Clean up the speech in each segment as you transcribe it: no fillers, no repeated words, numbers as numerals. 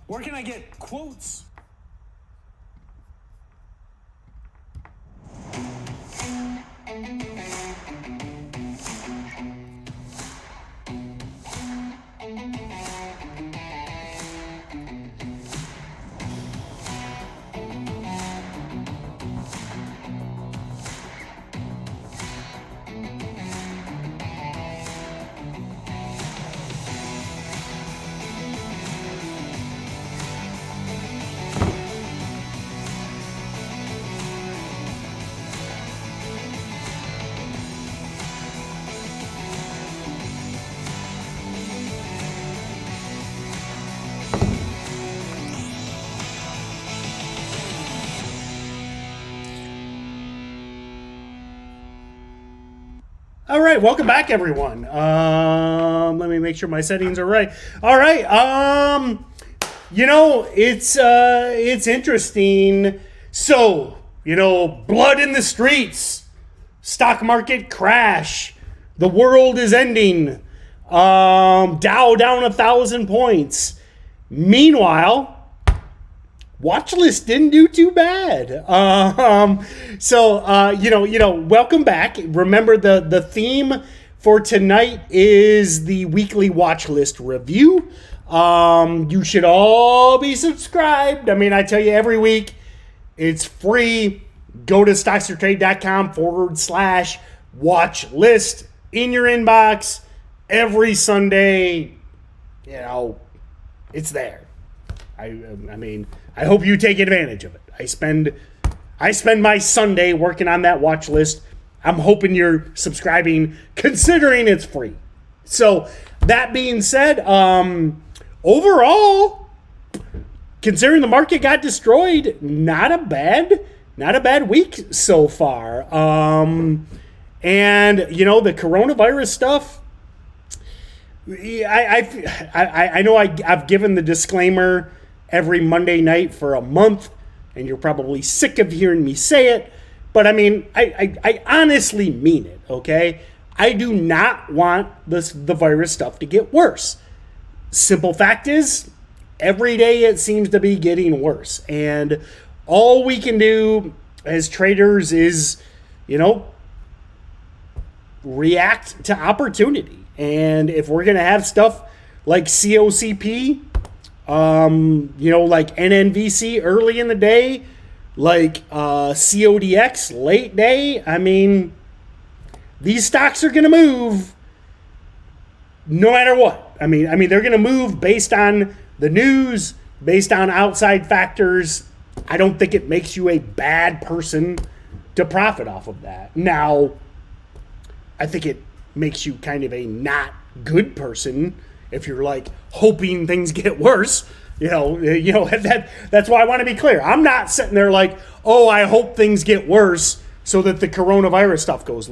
Where can I get quotes? All right, welcome back, everyone. Let me make sure my settings are right. All right, it's interesting. So, blood in the streets, stock market crash, the world is ending, Dow down 1,000 points. Meanwhile, Watchlist didn't do too bad. Welcome back. Remember, the theme for tonight is the weekly Watchlist review. You should all be subscribed. I mean, I tell you every week, it's free. Go to stocksortrade.com/watchlist in your inbox every Sunday. It's there. I mean, I hope you take advantage of it. I spend my Sunday working on that watch list. I'm hoping you're subscribing, considering it's free. So that being said, overall, considering the market got destroyed, not a bad week so far. And the coronavirus stuff. I know I've given the disclaimer every Monday night for a month, and you're probably sick of hearing me say it, but I mean, I honestly mean it, okay? I do not want the virus stuff to get worse. Simple fact is, every day it seems to be getting worse, and all we can do as traders is, react to opportunity. And if we're going to have stuff like COCP, like NNVC early in the day, like CODX late day, I mean, these stocks are going to move no matter what. I mean, they're going to move based on the news, based on outside factors. I don't think it makes you a bad person to profit off of that. Now, I think it makes you kind of a not good person if you're like hoping things get worse. That's why I want to be clear. I'm not sitting there like, oh, I hope things get worse so that the coronavirus stuff goes,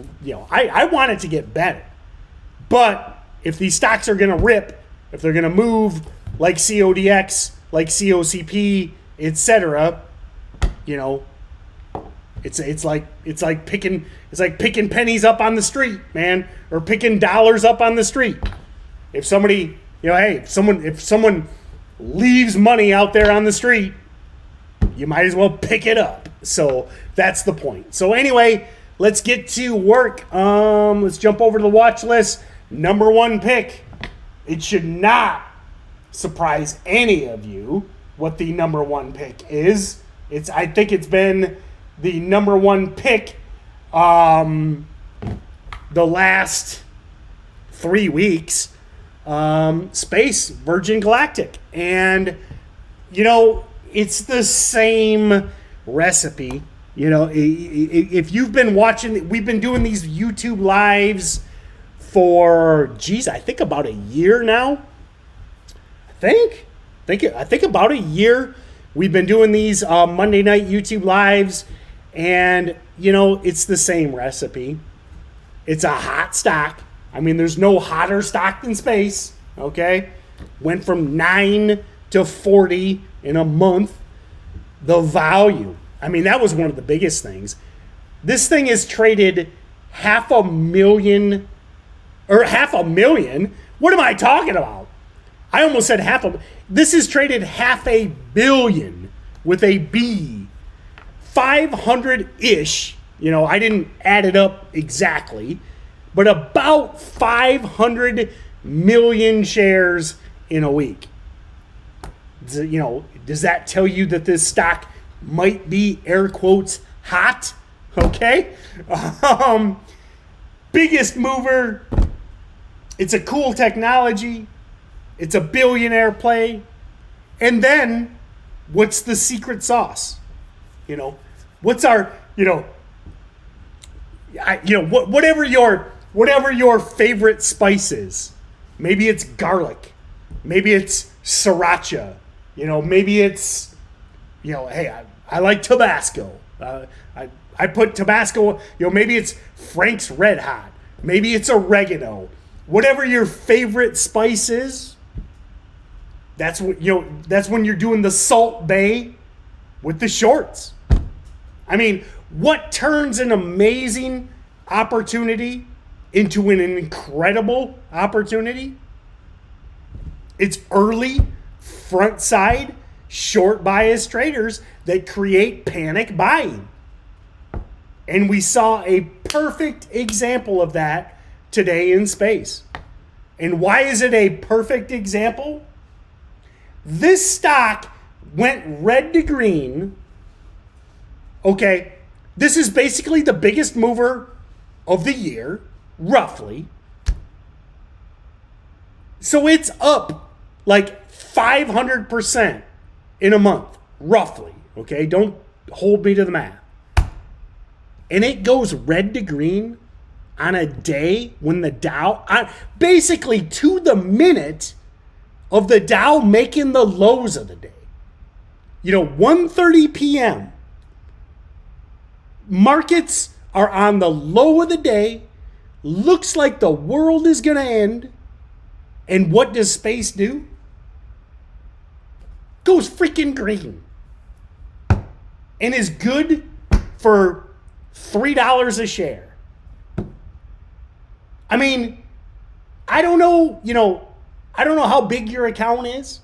I want it to get better. But if these stocks are going to rip, if they're going to move like CODX, like COCP, etc., it's like picking pennies up on the street, man, or picking dollars up on the street. If somebody, if someone leaves money out there on the street, you might as well pick it up. So that's the point. So anyway, let's get to work. Let's jump over to the watch list. Number one pick. It should not surprise any of you what the number one pick is. I think it's been the number one pick the last 3 weeks. Space, Virgin Galactic. And, it's the same recipe. If you've been watching, we've been doing these YouTube lives for, I think about a year now. I think about a year. We've been doing these Monday night YouTube lives, and, it's the same recipe. It's a hot stock. I mean, there's no hotter stock than space, okay? Went from 9 to 40 in a month. The value, I mean, that was one of the biggest things. This thing is traded $500,000. What am I talking about? I almost said this is traded $500 million with a B. 500-ish, I didn't add it up exactly, but about 500 million shares in a week. Does that tell you that this stock might be, air quotes, hot? Okay. Biggest mover. It's a cool technology. It's a billionaire play. And then what's the secret sauce? What's our, whatever your favorite spice is. Maybe it's garlic. Maybe it's sriracha. Maybe it's, hey, I like Tabasco. I put Tabasco, maybe it's Frank's Red Hot. Maybe it's oregano. Whatever your favorite spice is, that's that's when you're doing the Salt Bae with the shorts. I mean, what turns an amazing opportunity into an incredible opportunity? It's early front side short bias traders that create panic buying. And we saw a perfect example of that today in space. And why is it a perfect example? This stock went red to green. Okay, this is basically the biggest mover of the year, roughly. So it's up like 500% in a month, roughly. Okay, don't hold me to the math. And it goes red to green on a day when the Dow, basically to the minute of the Dow making the lows of the day. 1:30 p.m. Markets are on the low of the day. Looks like the world is going to end. And what does space do? Goes freaking green. And is good for $3 a share. I mean, I don't know how big your account is.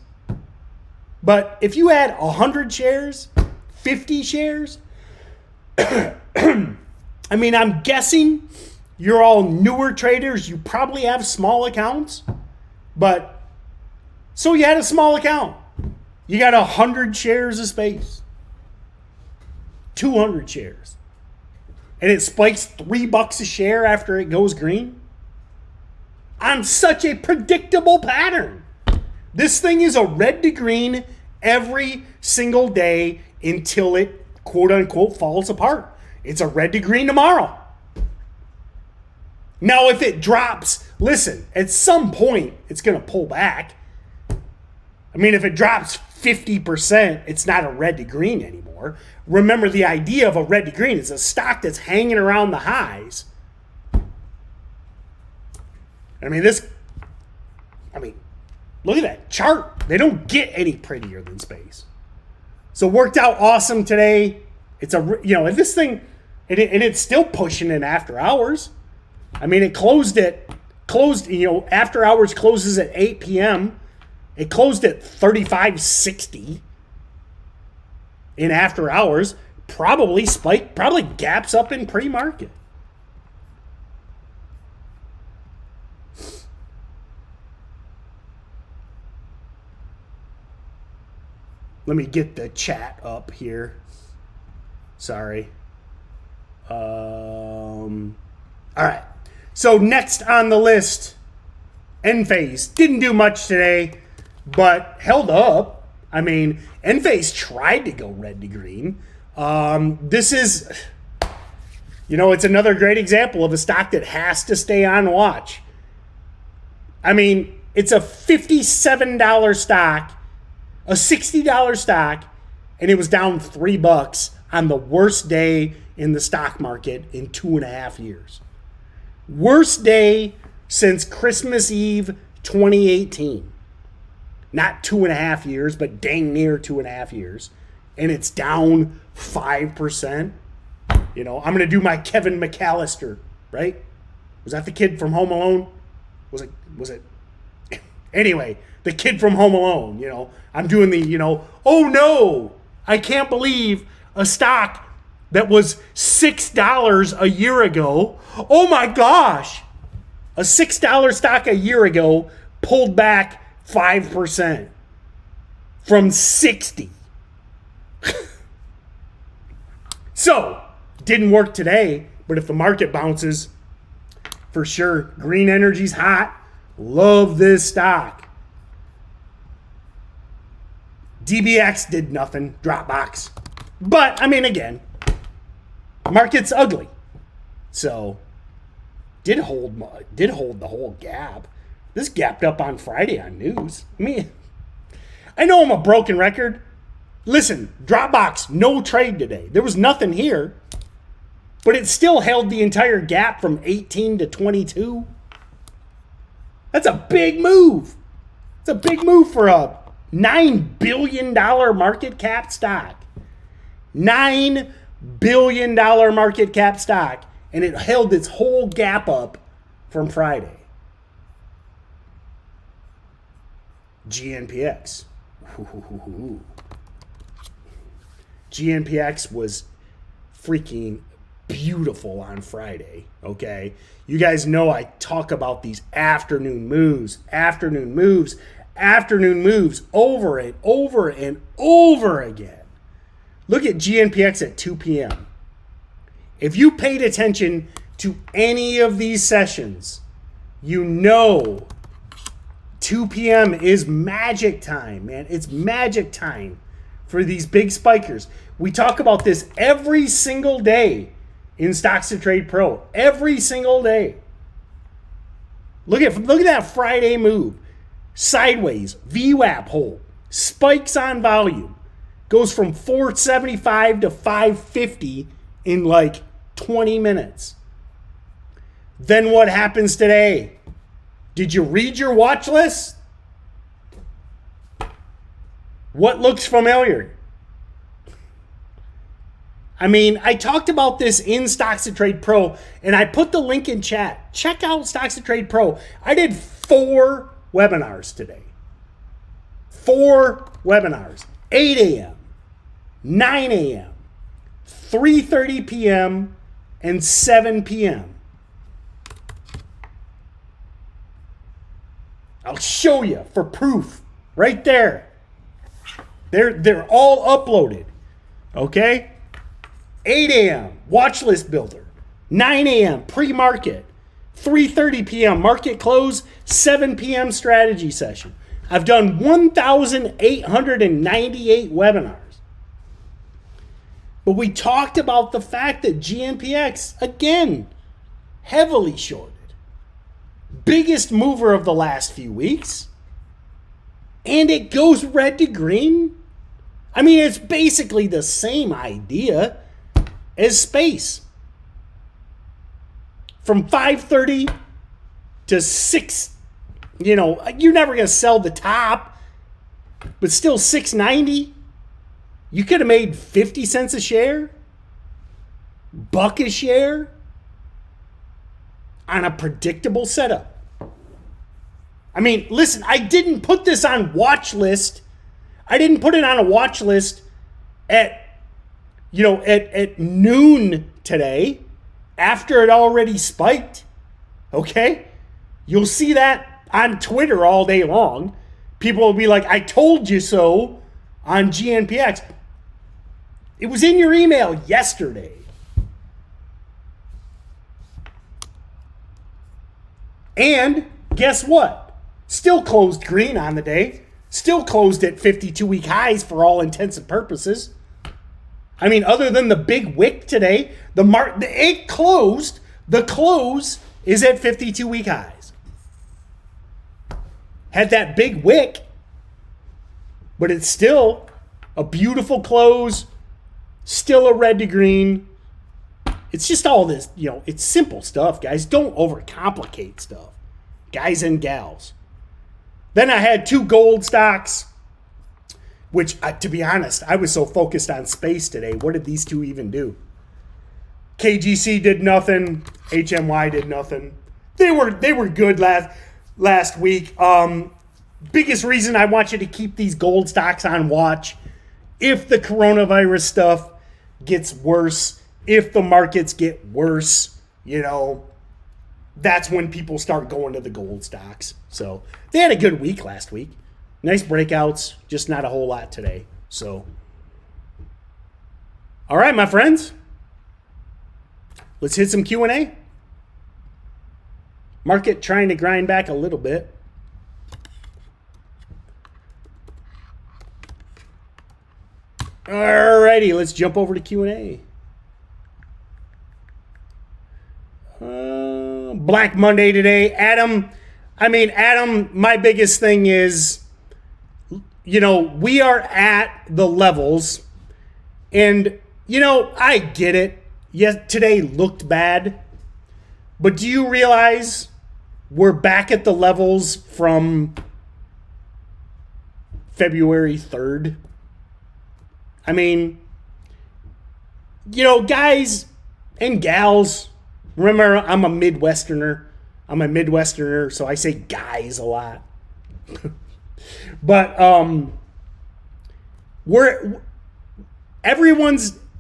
But if you had 100 shares, 50 shares, I mean, I'm guessing you're all newer traders. You probably have small accounts. But so you had a small account. You got 100 shares of space. 200 shares. And it spikes $3 a share after it goes green. On such a predictable pattern. This thing is a red to green every single day until it, quote unquote, falls apart. It's a red to green tomorrow. Now, if it drops, listen, at some point, it's going to pull back. I mean, if it drops 50%, it's not a red to green anymore. Remember, the idea of a red to green is a stock that's hanging around the highs. I mean, look at that chart. They don't get any prettier than space. So worked out awesome today. It's and this thing, and it's still pushing in after hours. I mean, it closed, after hours closes at 8 p.m. It closed at 35.60 in after hours. Probably gaps up in pre-market. Let me get the chat up here. Sorry. All right. So next on the list, Enphase. Didn't do much today, but held up. I mean, Enphase tried to go red to green. This is, it's another great example of a stock that has to stay on watch. I mean, it's a $57 stock, a $60 stock, and it was down $3 on the worst day in the stock market in 2.5 years. Worst day since Christmas Eve 2018. Not 2.5 years, but dang near 2.5 years. And it's down 5%. I'm going to do my Kevin McAllister, right? Was that the kid from Home Alone? Was it? Anyway, the kid from Home Alone. You know, I'm doing the, you know, oh no, I can't believe a stock that was $6 a year ago. Oh my gosh, a $6 stock a year ago pulled back 5% from 60. So, didn't work today, but if the market bounces, for sure, green energy's hot. Love this stock. DBX did nothing, Dropbox. But, I mean, again, market's ugly. So, did hold the whole gap. This gapped up on Friday on news. I mean, I know I'm a broken record. Listen, Dropbox, no trade today. There was nothing here. But it still held the entire gap from 18 to 22. That's a big move. It's a big move for a $9 billion market cap stock. $9 billion market cap stock. And it held its whole gap up from Friday. GNPX. GNPX was freaking beautiful on Friday, okay? You guys know I talk about these afternoon moves over and over and over again. Look at GNPX at 2 p.m. If you paid attention to any of these sessions, you know 2 p.m. is magic time, man. It's magic time for these big spikers. We talk about this every single day in Stocks to Trade Pro. Every single day. Look at that Friday move. Sideways, VWAP hold. Spikes on volume. Goes from 475 to 550 in like 20 minutes. Then what happens today? Did you read your watch list? What looks familiar? I mean, I talked about this in Stocks to Trade Pro, and I put the link in chat. Check out Stocks to Trade Pro. I did 4 webinars today. 4 webinars. 8 a.m., 9 a.m., 3:30 p.m., and 7 p.m. I'll show you for proof right there. They're all uploaded. Okay? 8 a.m. Watchlist builder. 9 a.m. pre-market. 3:30 p.m. market close. 7 p.m. strategy session. I've done 1,898 webinars. But we talked about the fact that GNPX, again, heavily shorted. Biggest mover of the last few weeks. And it goes red to green. I mean, it's basically the same idea as space. From 5:30 to 6, you know, you're never going to sell the top, but still 690. You could have made 50 cents a share, $1 a share on a predictable setup. I mean, listen, I didn't put this on watch list. I didn't put it on a watch list at noon today after it already spiked. Okay? You'll see that on Twitter all day long. People will be like, I told you so on GNPX. It was in your email yesterday. And guess what? Still closed green on the day. Still closed at 52-week highs for all intents and purposes. I mean, other than the big wick today, it closed. The close is at 52-week highs. Had that big wick, but it's still a beautiful close. Still a red to green. It's just all this, it's simple stuff, guys. Don't overcomplicate stuff, guys and gals. Then I had 2 gold stocks, which, to be honest, I was so focused on space today. What did these 2 even do? KGC did nothing. HMY did nothing. They were good last week. biggest reason I want you to keep these gold stocks on watch. If the coronavirus stuff gets worse, if the markets get worse, you know, that's when people start going to the gold stocks. So they had a good week last week. Nice breakouts, just not a whole lot today. So, all right, my friends, let's hit some Q&A. Market trying to grind back a little bit. Alrighty, let's jump over to Q&A. Black Monday today. Adam, my biggest thing is, you know, we are at the levels, and, you know, I get it. Yes, today looked bad, but do you realize we're back at the levels from February 3rd? I mean, you know, guys and gals, remember, I'm a Midwesterner, so I say guys a lot. But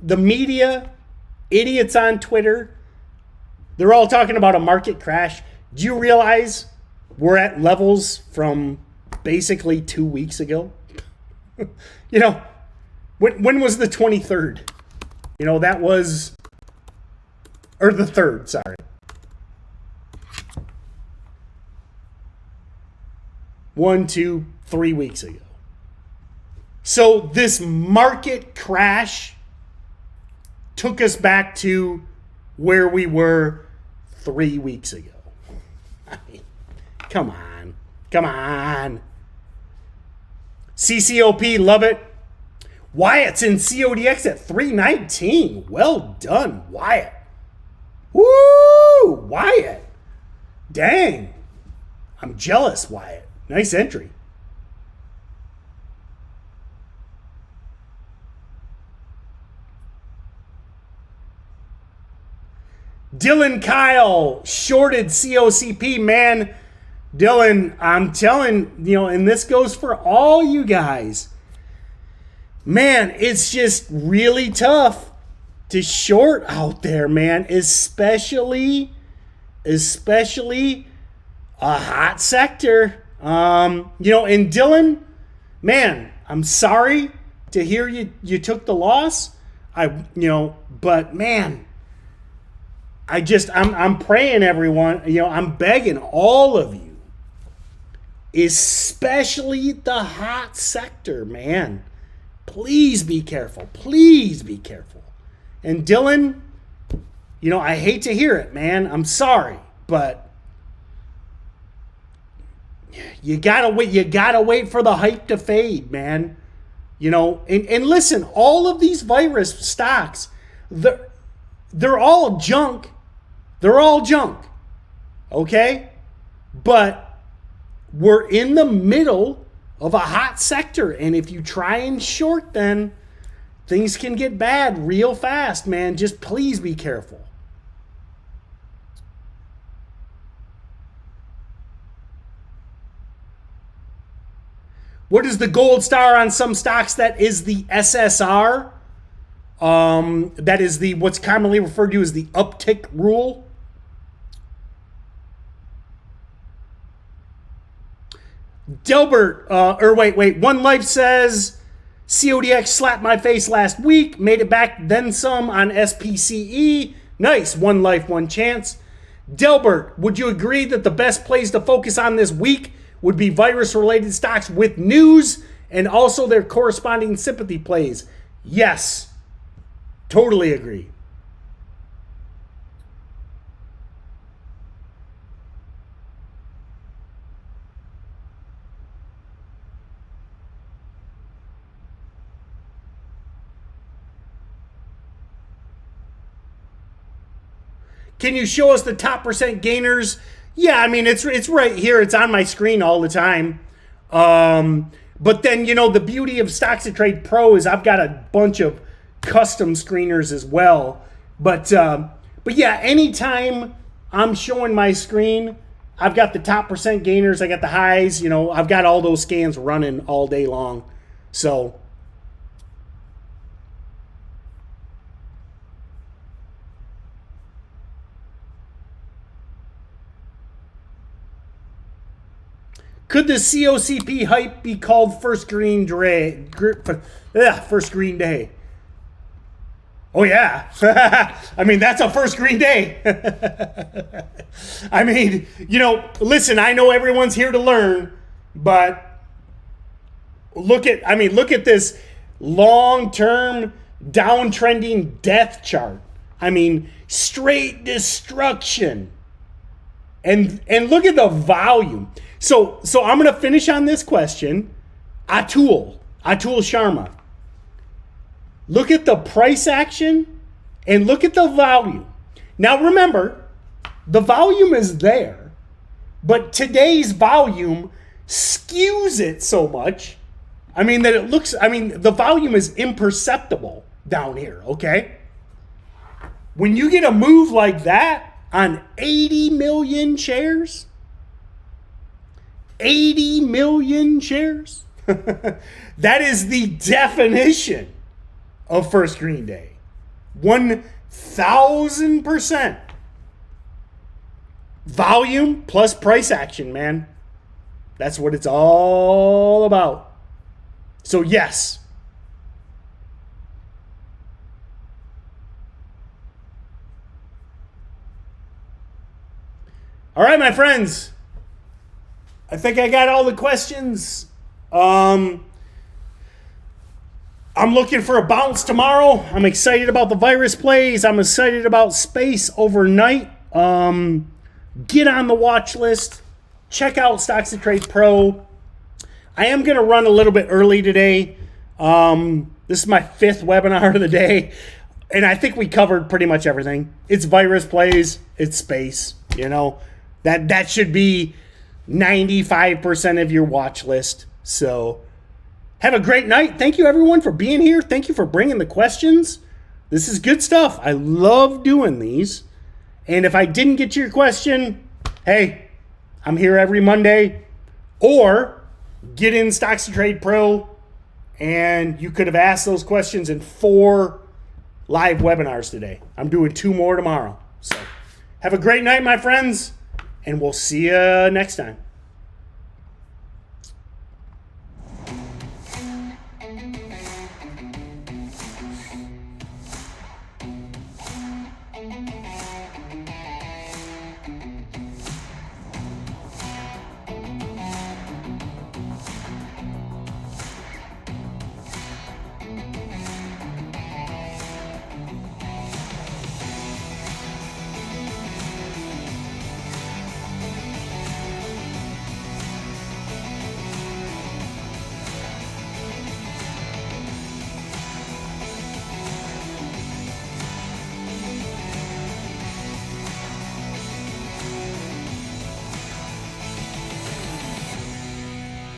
the media, idiots on Twitter, they're all talking about a market crash. Do you realize we're at levels from basically 2 weeks ago? You know, when was the 23rd? You know, that was, or the 3rd, sorry. 1, 2, 3 weeks ago. So this market crash took us back to where we were 3 weeks ago. I mean, come on. CCOP, love it. Wyatt's in CODX at 319. Well done, Wyatt. Woo! Wyatt. Dang. I'm jealous, Wyatt. Nice entry. Dylan Kyle shorted COCP, man. Dylan, I'm telling, you know, and this goes for all you guys. Man, it's just really tough to short out there, man, especially a hot sector. You know, and Dylan, man, I'm sorry to hear you took the loss. But man, I'm praying, everyone, you know, I'm begging all of you, especially the hot sector, man. Please be careful. Please be careful. And Dylan, you know, I hate to hear it, man. I'm sorry, but you gotta wait for the hype to fade, man. You know, and listen, all of these virus stocks, they're all junk. They're all junk. Okay? But we're in the middle of a hot sector, and if you try and short, then things can get bad real fast, man. Just please be careful. What is the gold star on some stocks? That is the SSR. That is the what's commonly referred to as the uptick rule. Delbert, One Life says, CODX slapped my face last week, made it back then some on SPCE. Nice, One Life, One Chance. Delbert, would you agree that the best place to focus on this week would be virus-related stocks with news and also their corresponding sympathy plays? Yes, totally agree. Can you show us the top percent gainers? Yeah, I mean, it's right here. It's on my screen all the time. But then, you know, the beauty of Stocks to Trade Pro is I've got a bunch of custom screeners as well. But yeah, anytime I'm showing my screen, I've got the top percent gainers. I got the highs. You know, I've got all those scans running all day long. So could the COCP hype be called first green day? First green day. Oh, yeah. I mean, that's a first green day. I mean, you know, listen, I know everyone's here to learn, but look at this long-term downtrending death chart. I mean, straight destruction. And look at the volume. So I'm going to finish on this question. Atul Sharma. Look at the price action and look at the volume. Now remember, the volume is there, but today's volume skews it so much. I mean, the volume is imperceptible down here, okay? When you get a move like that on 80 million shares, 80 million shares, that is the definition of first green day. 1,000% volume plus price action, man. That's what it's all about. So yes. All right, my friends. I think I got all the questions. I'm looking for a bounce tomorrow. I'm excited about the virus plays. I'm excited about space overnight. Get on the watch list. Check out Stocks to Trade Pro. I am going to run a little bit early today. This is my 5th webinar of the day. And I think we covered pretty much everything. It's virus plays. It's space. You know, that should be 95% of your watch list. So have a great night. Thank you, everyone, for being here. Thank you for bringing the questions. This is good stuff. I love doing these. And if I didn't get to your question, hey, I'm here every Monday. Or get in Stocks to Trade Pro, and you could have asked those questions in 4 live webinars today. I'm doing 2 more tomorrow. So have a great night, my friends, and we'll see you next time.